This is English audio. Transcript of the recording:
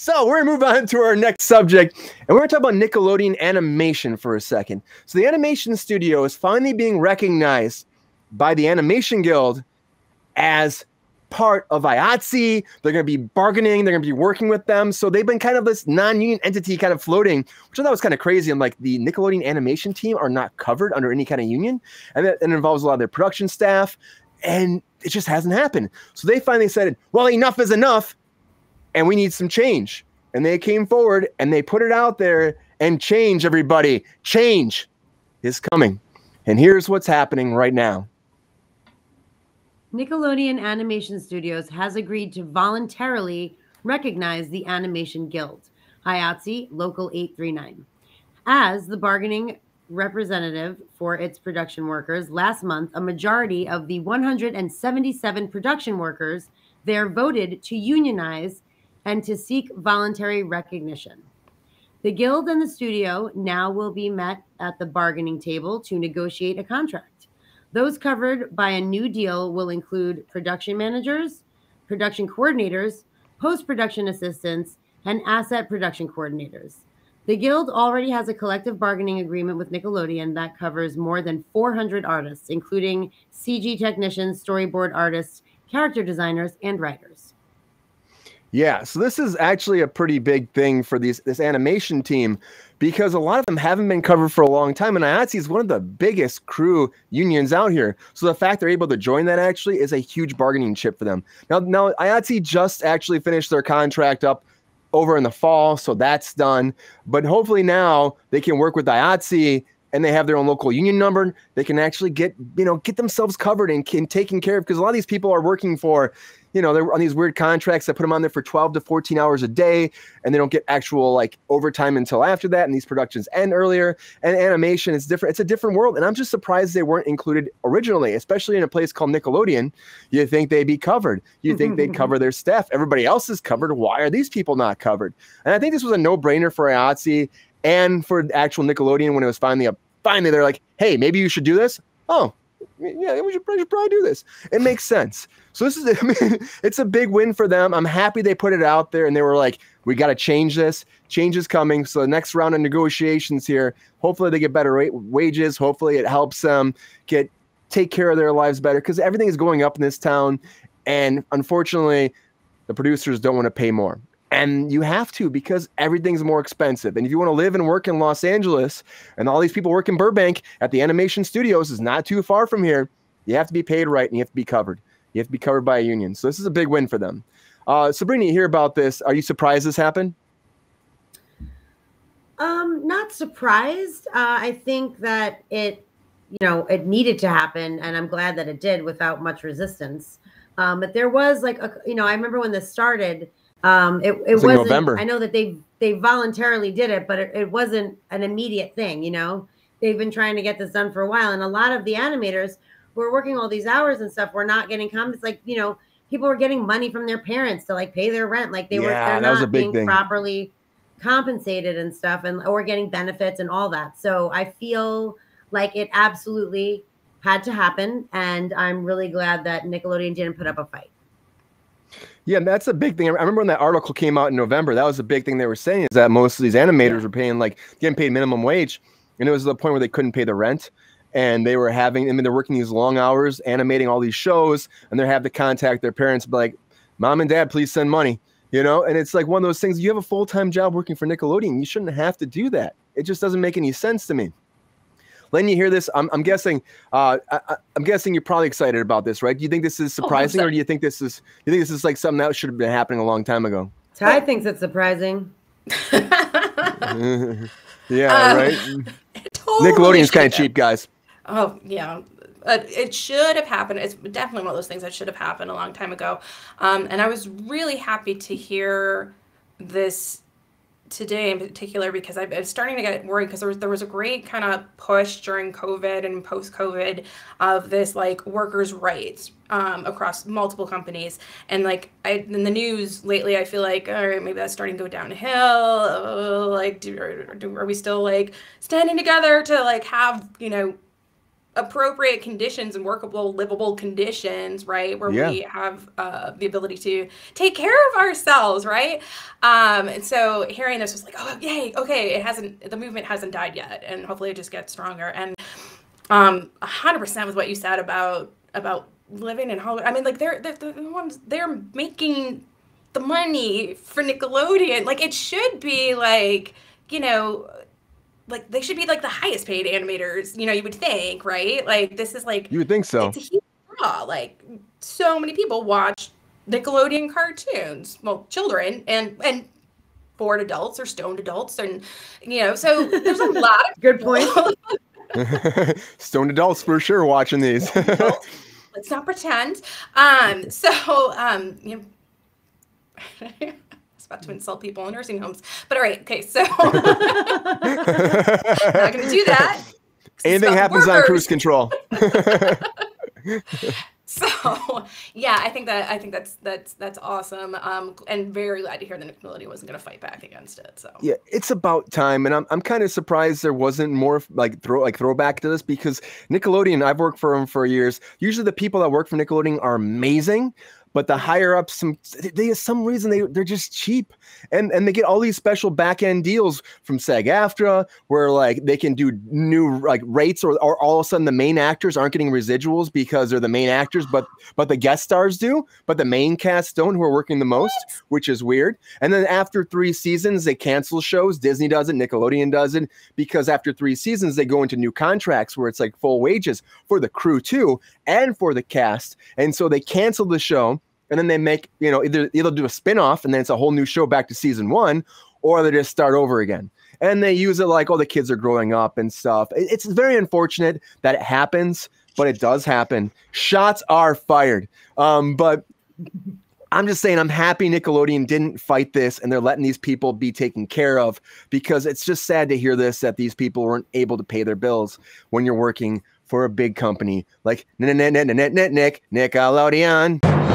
So we're gonna move on to our next subject, and we're gonna talk about Nickelodeon Animation for a second. So the animation studio is finally being recognized by the Animation Guild as part of IATSE. They're going to be bargaining. They're going to be working with them. So they've been kind of this non-union entity kind of floating, which I thought was kind of crazy. I'm like, the Nickelodeon Animation team are not covered under any kind of union. And that involves a lot of their production staff. And it just hasn't happened. So they finally said, well, enough is enough. And we need some change. And they came forward and they put it out there, and change, everybody. Change is coming. And here's what's happening right now. Nickelodeon Animation Studios has agreed to voluntarily recognize the Animation Guild, IATSE Local 839, as the bargaining representative for its production workers. Last month, a majority of the 177 production workers there voted to unionize and to seek voluntary recognition. The Guild and the studio now will be met at the bargaining table to negotiate a contract. Those covered by a new deal will include production managers, production coordinators, post-production assistants, and asset production coordinators. The Guild already has a collective bargaining agreement with Nickelodeon that covers more than 400 artists, including CG technicians, storyboard artists, character designers, and writers. Yeah, so this is actually a pretty big thing for this animation team, because a lot of them haven't been covered for a long time, and IATSE is one of the biggest crew unions out here. So the fact they're able to join that actually is a huge bargaining chip for them. Now IATSE just actually finished their contract up over in the fall, so that's done. But hopefully now they can work with IATSE, and they have their own local union number. They can actually get themselves covered and taken care of, because a lot of these people are working for, they're on these weird contracts that put them on there for 12 to 14 hours a day, and they don't get actual like overtime until after that. And these productions end earlier. And animation is different. It's a different world. And I'm just surprised they weren't included originally, especially in a place called Nickelodeon. You think they'd be covered. You think they'd cover their staff. Everybody else is covered. Why are these people not covered? And I think this was a no-brainer for IATSE and for actual Nickelodeon when it was finally they're like, hey, maybe you should do this. Oh, yeah, we should probably do this. It makes sense. So this is, it's a big win for them. I'm happy they put it out there, and they were like, we got to change this. Change is coming. So the next round of negotiations here, hopefully they get better wages. Hopefully it helps them take care of their lives better, because everything is going up in this town. And unfortunately, the producers don't want to pay more. And you have to, because everything's more expensive. And if you want to live and work in Los Angeles, and all these people work in Burbank at the animation studios is not too far from here, you have to be paid right, and you have to be covered. You have to be covered by a union. So this is a big win for them. Sabrina, you hear about this. Are you surprised this happened? Not surprised. I think that it needed to happen, and I'm glad that it did without much resistance. But there was like, I remember when this started, it wasn't November. I know that they voluntarily did it, but it wasn't an immediate thing. They've been trying to get this done for a while, and a lot of the animators who are working all these hours and stuff were not getting comments. Like, people were getting money from their parents to like pay their rent. Like they're not being properly compensated and stuff, or getting benefits and all that. So I feel like it absolutely had to happen, and I'm really glad that Nickelodeon didn't put up a fight. Yeah, that's a big thing. I remember when that article came out in November, that was a big thing they were saying, is that most of these animators were getting paid minimum wage. And it was the point where they couldn't pay the rent. And they were they're working these long hours, animating all these shows, and they have to contact their parents, be like, Mom and Dad, please send money. And it's like one of those things, you have a full-time job working for Nickelodeon. You shouldn't have to do that. It just doesn't make any sense to me. Len, you hear this? I'm guessing. I'm guessing you're probably excited about this, right? Do you think this is surprising, or do you think this is like something that should have been happening a long time ago? Ty thinks it's surprising. Yeah, right. Totally Nickelodeon's kind of cheap, guys. Oh yeah, it should have happened. It's definitely one of those things that should have happened a long time ago. And I was really happy to hear this today in particular, because I'm starting to get worried, because there was a great kind of push during COVID and post-COVID of this like workers' rights across multiple companies, and like in the news lately, I feel like, all right, maybe that's starting to go downhill. Like, are we still like standing together to like have appropriate conditions and workable, livable conditions, right? Where we have the ability to take care of ourselves, right? And so hearing this was like, oh, yay, okay, the movement hasn't died yet, and hopefully it just gets stronger. And 100% with what you said about living in Hollywood. I mean, like they're the ones, they're making the money for Nickelodeon. Like it should be like, you know, like they should be like the highest paid animators, you know, you would think, right? Like this is like, you would think so. It's a huge draw. Like so many people watch Nickelodeon cartoons, well, children and bored adults or stoned adults, and you know, so there's a lot of good point. Stoned adults for sure watching these. Let's not pretend. You know, I was about to insult people in nursing homes, but all right, okay, so not gonna do that. Anything happens on cruise control. So yeah, I think that's awesome. And very glad to hear that Nickelodeon wasn't going to fight back against it. So yeah, it's about time, and I'm kind of surprised there wasn't more throwback to this, because Nickelodeon, I've worked for them for years. Usually the people that work for Nickelodeon are amazing, but the higher ups, some reason they're just cheap, and they get all these special back end deals from SAG-AFTRA where like they can do new like rates, or all of a sudden the main actors aren't getting residuals because they're the main actors, but the guest stars do, but the main cast don't, who are working the most, which is weird. And then after 3 seasons, they cancel shows. Disney does it, Nickelodeon does it, because after 3 seasons they go into new contracts where it's like full wages for the crew too and for the cast, and so they cancel the show. And then they make, you know, either do a spin-off and then it's a whole new show back to season 1, or they just start over again. And they use it like, oh, the kids are growing up and stuff. It's very unfortunate that it happens, but it does happen. Shots are fired. But I'm just saying, I'm happy Nickelodeon didn't fight this and they're letting these people be taken care of, because it's just sad to hear this, that these people weren't able to pay their bills when you're working for a big company like Nickelodeon.